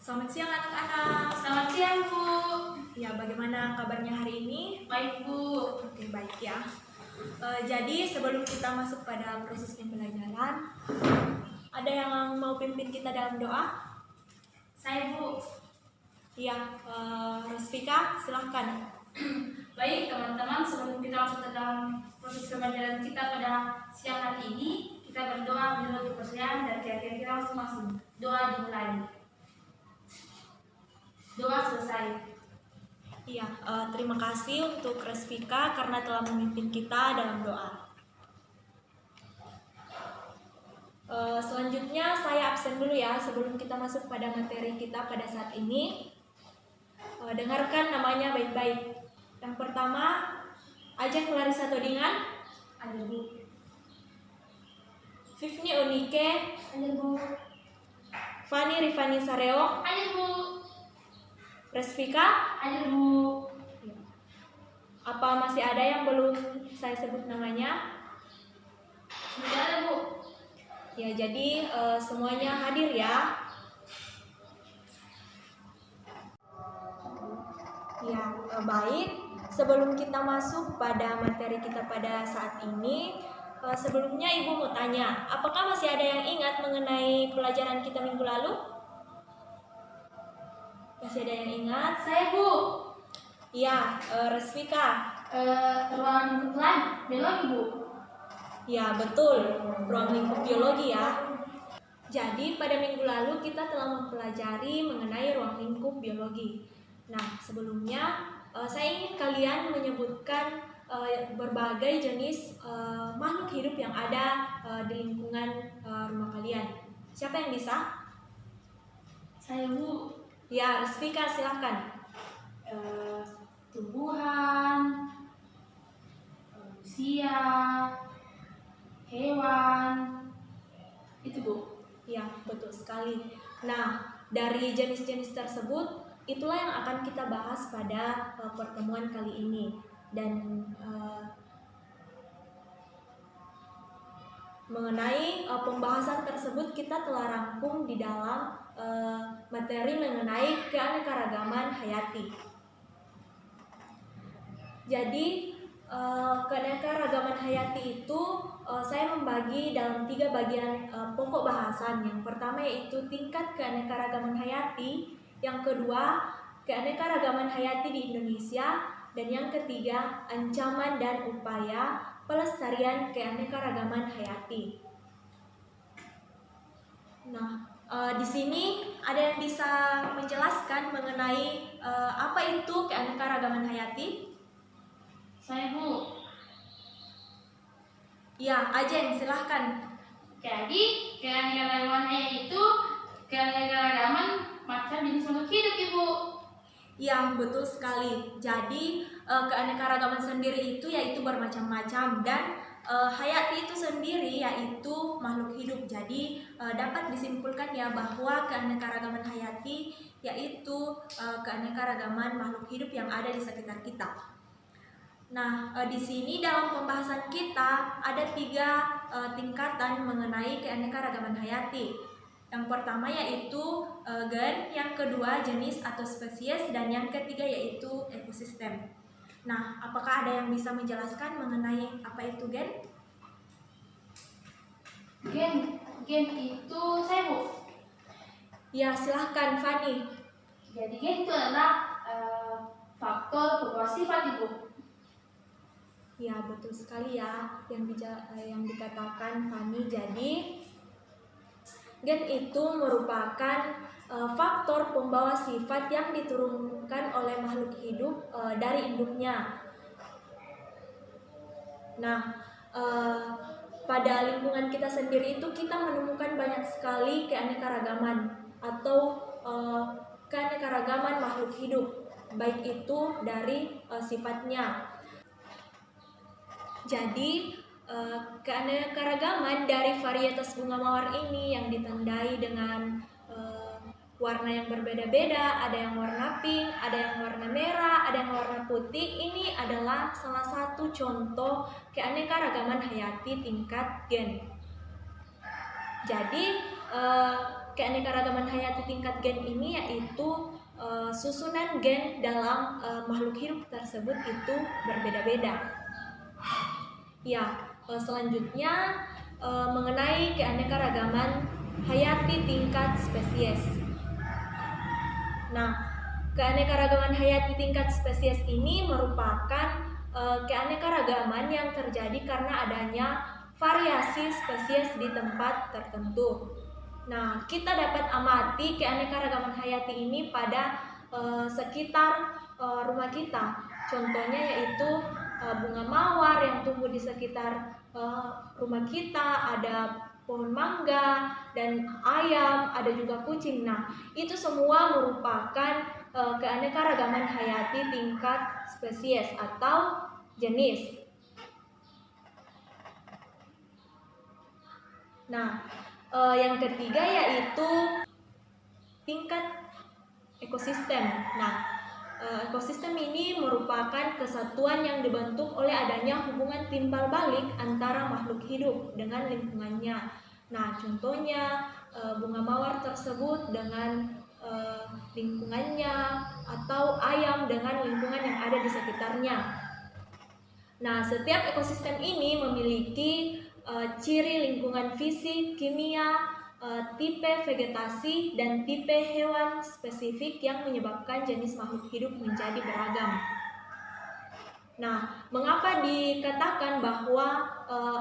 Selamat siang anak-anak. Selamat siang, Bu. Ya, bagaimana kabarnya hari ini? Baik, Bu. Oke, baik ya. Jadi sebelum kita masuk pada proses pembelajaran, ada yang mau pimpin kita dalam doa? Saya, Bu. Iya, Rosvika, silahkan. Baik, teman-teman, sebelum kita masuk ke dalam proses pembelajaran kita pada siang hari ini, kita berdoa menurut kepercayaan dan keyakinan kita masing-masing. Doa dimulai. Doa selesai. Iya, terima kasih untuk Rosvika karena telah memimpin kita dalam doa. Selanjutnya saya absen dulu ya sebelum kita masuk pada materi kita pada saat ini. Dengarkan namanya baik-baik. Yang pertama, Ajeng Clarissa Todingan. Ada, Bu. Fifni Onike. Ada, Bu. Fani Rifani Sareo. Ada, Bu. Rosvika. Ada, Bu. Apa masih ada yang belum saya sebut namanya? Sudah ada, Bu. Ya, jadi semuanya hadir ya. Ya, baik. Sebelum kita masuk pada materi kita pada saat ini, sebelumnya Ibu mau tanya, apakah masih ada yang ingat mengenai pelajaran kita minggu lalu? Masih ada yang ingat? Saya, Bu. Iya, Rosvika. Ruangan lingkup lain, biologi, Bu. Ya, betul. Ruang lingkup biologi ya. Jadi, pada minggu lalu kita telah mempelajari mengenai ruang lingkup biologi. Nah, sebelumnya saya ingin kalian menyebutkan berbagai jenis makhluk hidup yang ada di lingkungan rumah kalian. Siapa yang bisa? Saya, Bu. Ya, Rosvika, silahkan. Tumbuhan, manusia, hewan, itu, Bu. Ya, betul sekali. Nah, dari jenis-jenis tersebut, itulah yang akan kita bahas pada pertemuan kali ini. Dan mengenai pembahasan tersebut kita telah rangkum di dalam materi mengenai keanekaragaman hayati. Jadi keanekaragaman hayati itu saya membagi dalam 3 bagian pokok bahasan. Yang pertama yaitu tingkat keanekaragaman hayati, yang kedua keanekaragaman hayati di Indonesia, dan yang ketiga ancaman dan upaya pelestarian keanekaragaman hayati. Nah, di sini ada yang bisa menjelaskan mengenai apa itu keanekaragaman hayati? Saya, Bu. Ya, Ajeng, silahkan. Jadi, keanekaragaman hayati itu keanekaragaman macam jenis makhluk hidup, Ibu. Ya, betul sekali. Jadi, keanekaragaman sendiri itu yaitu bermacam-macam, dan hayati itu sendiri yaitu makhluk hidup. Jadi, dapat disimpulkan ya bahwa keanekaragaman hayati yaitu keanekaragaman makhluk hidup yang ada di sekitar kita. Nah, di sini dalam pembahasan kita ada 3 tingkatan mengenai keanekaragaman hayati. Yang pertama yaitu gen, yang kedua jenis atau spesies, dan yang ketiga yaitu ekosistem. Nah, apakah ada yang bisa menjelaskan mengenai apa itu gen? Gen itu saya, Bu. Ya, silahkan Fani. Jadi gen itu adalah faktor pembawa sifat, Ibu. Ya, betul sekali ya yang dikatakan Fani. Jadi gen itu merupakan faktor pembawa sifat yang diturunkan oleh makhluk hidup dari induknya. Nah, pada lingkungan kita sendiri itu kita menemukan banyak sekali keanekaragaman atau keanekaragaman makhluk hidup, baik itu dari sifatnya. Jadi, keanekaragaman dari varietas bunga mawar ini yang ditandai dengan warna yang berbeda-beda, ada yang warna pink, ada yang warna merah, ada yang warna putih. Ini adalah salah satu contoh keanekaragaman hayati tingkat gen. Jadi, keanekaragaman hayati tingkat gen ini yaitu susunan gen dalam makhluk hidup tersebut itu berbeda-beda. Ya, selanjutnya mengenai keanekaragaman hayati tingkat spesies. Nah, keanekaragaman hayati tingkat spesies ini merupakan keanekaragaman yang terjadi karena adanya variasi spesies di tempat tertentu. Nah, kita dapat amati keanekaragaman hayati ini pada sekitar rumah kita. Contohnya yaitu bunga mawar yang tumbuh di sekitar rumah kita, ada pohon mangga dan ayam, ada juga kucing. Nah, itu semua merupakan keanekaragaman hayati tingkat spesies atau jenis. Nah, yang ketiga yaitu tingkat ekosistem. Nah, ekosistem ini merupakan kesatuan yang dibentuk oleh adanya hubungan timbal balik antara makhluk hidup dengan lingkungannya. Nah, contohnya bunga mawar tersebut dengan lingkungannya, atau ayam dengan lingkungan yang ada di sekitarnya. Nah, setiap ekosistem ini memiliki ciri lingkungan fisik, kimia, tipe vegetasi, dan tipe hewan spesifik yang menyebabkan jenis makhluk hidup menjadi beragam. Nah, mengapa dikatakan bahwa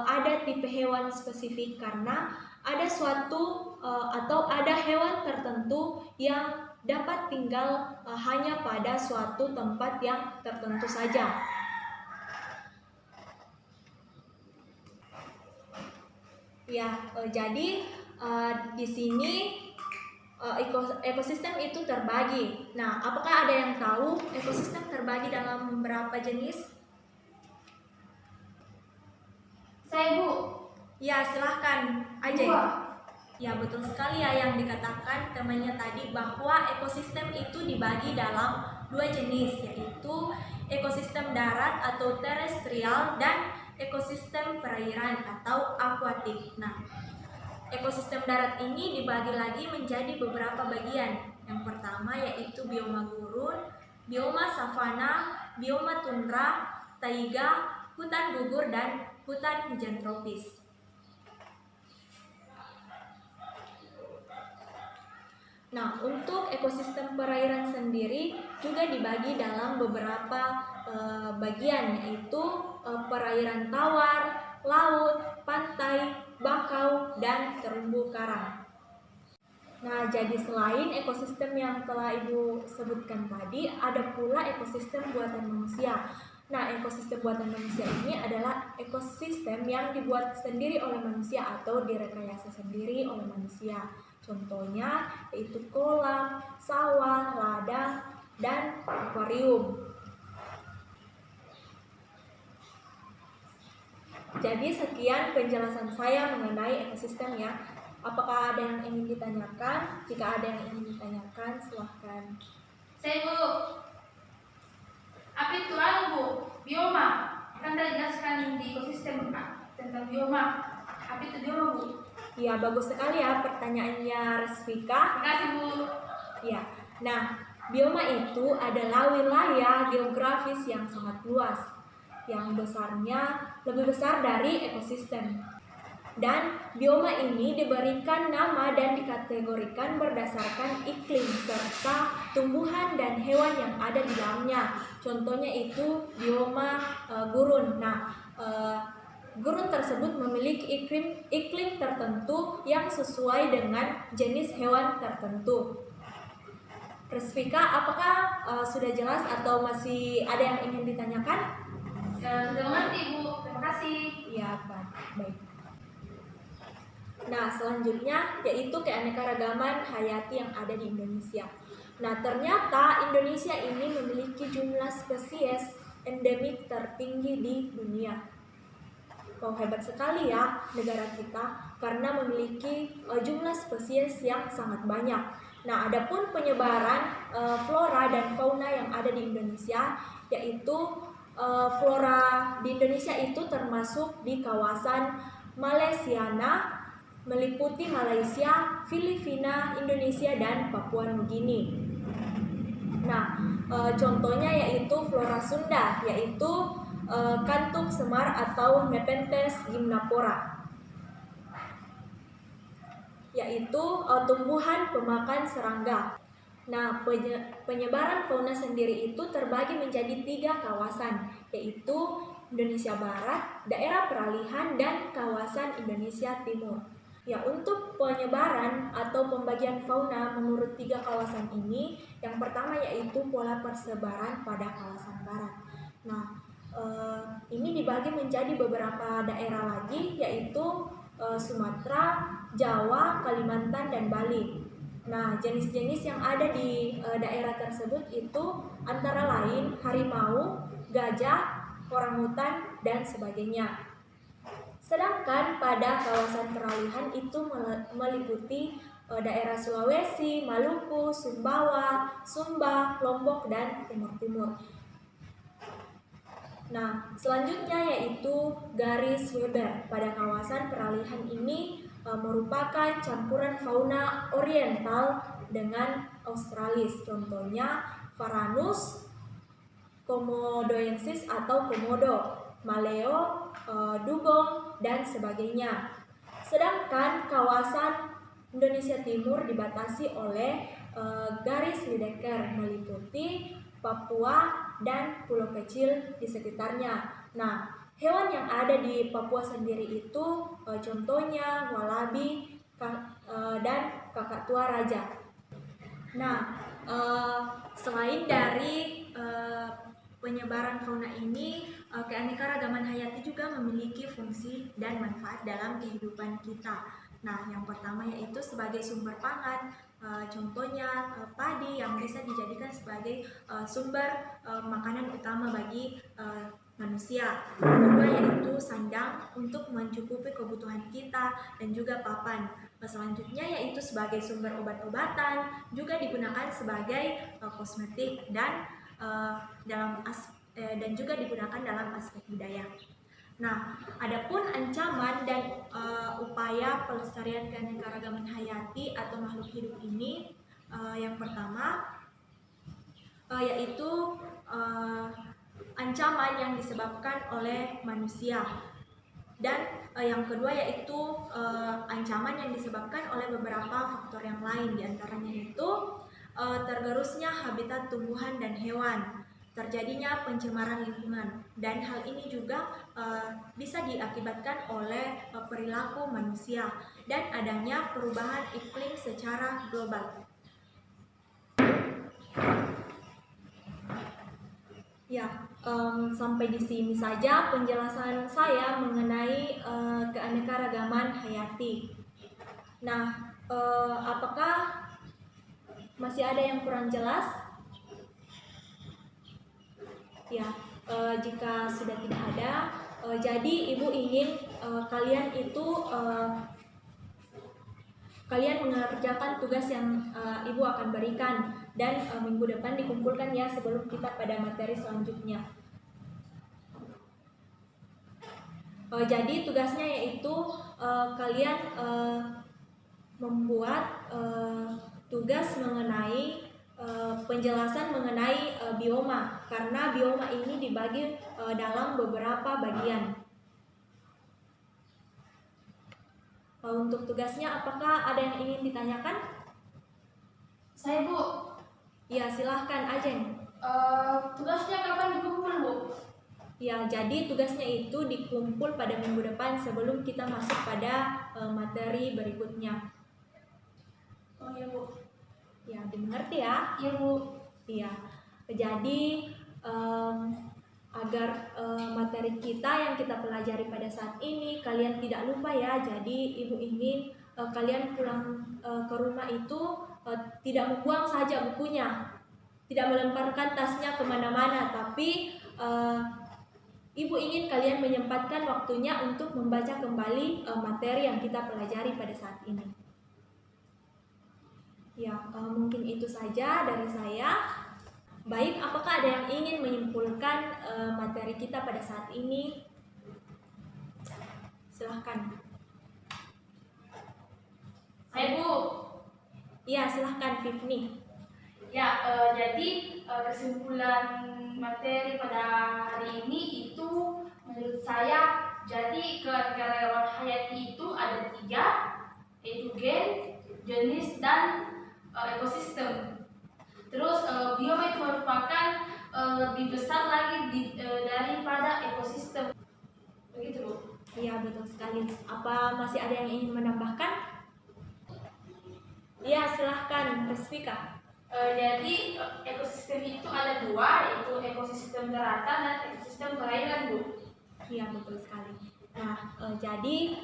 ada tipe hewan spesifik? Karena ada suatu atau ada hewan tertentu yang dapat tinggal hanya pada suatu tempat yang tertentu saja. Ya, jadi di sini ekosistem itu terbagi. Nah, apakah ada yang tahu ekosistem terbagi dalam berapa jenis? Saya, Bu. Ya, silahkan aja. Dua. Ya, betul sekali ya yang dikatakan temannya tadi, bahwa ekosistem itu dibagi dalam dua jenis, yaitu ekosistem darat atau terestrial dan ekosistem perairan atau akuatik. Nah, ekosistem darat ini dibagi lagi menjadi beberapa bagian. Yang pertama yaitu bioma gurun, bioma savana, bioma tundra, taiga, hutan gugur, dan hutan hujan tropis. Nah, untuk ekosistem perairan sendiri juga dibagi dalam beberapa bagian, yaitu perairan tawar, laut, pantai, bakau, dan terumbu karang. Nah, jadi selain ekosistem yang telah Ibu sebutkan tadi, ada pula ekosistem buatan manusia. Nah, ekosistem buatan manusia ini adalah ekosistem yang dibuat sendiri oleh manusia atau direkayasa sendiri oleh manusia. Contohnya yaitu kolam, sawah, ladang, dan akuarium. Jadi sekian penjelasan saya mengenai ekosistem ya. Apakah ada yang ingin ditanyakan? Jika ada yang ingin ditanyakan, silahkan. Saya, Bu. Apa itu Bu? Bioma. Kan tadi jelaskan di ekosistem tentang bioma. Apa itu bioma, Bu? Ya, bagus sekali ya pertanyaannya Resvika. Terima kasih, Bu. Ya, nah bioma itu adalah wilayah geografis yang sangat luas, yang besarnya lebih besar dari ekosistem. Dan bioma ini diberikan nama dan dikategorikan berdasarkan iklim serta tumbuhan dan hewan yang ada di dalamnya. Contohnya itu bioma gurun. Nah, gurun tersebut memiliki iklim tertentu yang sesuai dengan jenis hewan tertentu. Resvika, apakah sudah jelas atau masih ada yang ingin ditanyakan? Sudah mengerti, Bu. Terima kasih. Ya, baik. Nah, selanjutnya yaitu keanekaragaman hayati yang ada di Indonesia. Nah, ternyata Indonesia ini memiliki jumlah spesies endemik tertinggi di dunia. Wow, hebat sekali ya negara kita karena memiliki jumlah spesies yang sangat banyak. Nah, adapun penyebaran flora dan fauna yang ada di Indonesia, yaitu flora di Indonesia itu termasuk di kawasan Malaysiana, meliputi Malaysia, Filipina, Indonesia, dan Papua Nugini. Nah, contohnya yaitu flora Sunda, yaitu kantung semar atau Nepenthes gymnopora, yaitu tumbuhan pemakan serangga. Nah, penyebaran fauna sendiri itu terbagi menjadi 3 kawasan, yaitu Indonesia Barat, daerah peralihan, dan kawasan Indonesia Timur. Ya, untuk penyebaran atau pembagian fauna menurut 3 kawasan ini, yang pertama yaitu pola persebaran pada kawasan barat. Nah, ini dibagi menjadi beberapa daerah lagi, yaitu Sumatera, Jawa, Kalimantan, dan Bali. Nah, jenis-jenis yang ada di daerah tersebut itu antara lain harimau, gajah, orangutan, dan sebagainya. Sedangkan pada kawasan peralihan itu meliputi daerah Sulawesi, Maluku, Sumbawa, Sumba, Lombok, dan Timur Timur. Nah, selanjutnya yaitu garis Weber. Pada kawasan peralihan ini merupakan campuran fauna oriental dengan australis. Contohnya Varanus, Komodoensis atau komodo, maleo, dugong, dan sebagainya. Sedangkan kawasan Indonesia Timur dibatasi oleh garis Lydekker, meliputi Papua dan pulau kecil di sekitarnya. Nah, hewan yang ada di Papua sendiri itu contohnya walabi dan kakak tua raja. Nah, selain dari penyebaran fauna ini, keanekaragaman hayati juga memiliki fungsi dan manfaat dalam kehidupan kita. Nah, yang pertama yaitu sebagai sumber pangan, contohnya padi yang bisa dijadikan sebagai sumber makanan utama bagi manusia. Yang kedua yaitu sandang untuk mencukupi kebutuhan kita dan juga papan. Selanjutnya yaitu sebagai sumber obat-obatan, juga digunakan sebagai kosmetik dan dan juga digunakan dalam aspek budaya. Nah, adapun ancaman dan upaya pelestarian keanekaragaman hayati atau makhluk hidup ini, yang pertama yaitu ancaman yang disebabkan oleh manusia, dan yang kedua yaitu ancaman yang disebabkan oleh beberapa faktor yang lain, diantaranya itu tergerusnya habitat tumbuhan dan hewan, terjadinya pencemaran lingkungan, dan hal ini juga bisa diakibatkan oleh perilaku manusia dan adanya perubahan iklim secara global. Ya, sampai di sini saja penjelasan saya mengenai keanekaragaman hayati. Nah, apakah masih ada yang kurang jelas? Ya, jika sudah tidak ada, jadi Ibu ingin kalian mengerjakan tugas yang Ibu akan berikan, dan minggu depan dikumpulkan ya sebelum kita pada materi selanjutnya. Jadi tugasnya yaitu kalian membuat tugas mengenai penjelasan mengenai bioma, karena bioma ini dibagi dalam beberapa bagian. Untuk tugasnya, apakah ada yang ingin ditanyakan? Saya, Bu. Ya, silahkan Ajeng. Tugasnya kapan dikumpul, Bu? Ya, jadi tugasnya itu dikumpul pada minggu depan sebelum kita masuk pada materi berikutnya. Oh iya, Bu. Ya, dimengerti ya? Iya, Bu. Iya. Jadi agar materi kita yang kita pelajari pada saat ini kalian tidak lupa ya. Jadi Ibu ingin kalian pulang ke rumah itu tidak membuang saja bukunya, tidak melemparkan tasnya kemana-mana, tapi Ibu ingin kalian menyempatkan waktunya untuk membaca kembali materi yang kita pelajari pada saat ini. Ya, mungkin itu saja dari saya. Baik, apakah ada yang ingin menyimpulkan materi kita pada saat ini? Silahkan. Hai Bu. Iya, silahkan Fifni. Ya, jadi kesimpulan materi pada hari ini itu menurut saya, jadi keanekaragaman hayati itu ada 3, yaitu gen, jenis, dan ekosistem. Terus bioma itu merupakan lebih besar lagi daripada ekosistem. Begitu, Bu. Iya, betul sekali. Apa masih ada yang ingin menambahkan? Iya, silahkan Resvika. Jadi ekosistem itu ada 2, yaitu ekosistem daratan dan ekosistem perairan, Bu. Iya, betul sekali. Nah, jadi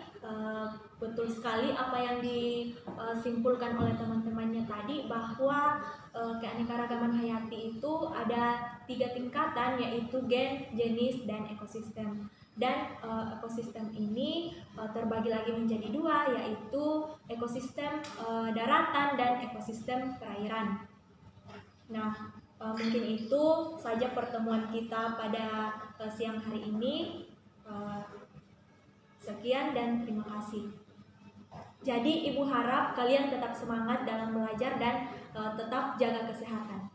betul sekali apa yang disimpulkan oleh teman-temannya tadi, bahwa keanekaragaman hayati itu ada 3 tingkatan, yaitu gen, jenis, dan ekosistem. Dan ekosistem ini terbagi lagi menjadi 2, yaitu ekosistem daratan dan ekosistem perairan. Nah, mungkin itu saja pertemuan kita pada siang hari ini. Sekian dan terima kasih. Jadi Ibu harap kalian tetap semangat dalam belajar dan tetap jaga kesehatan.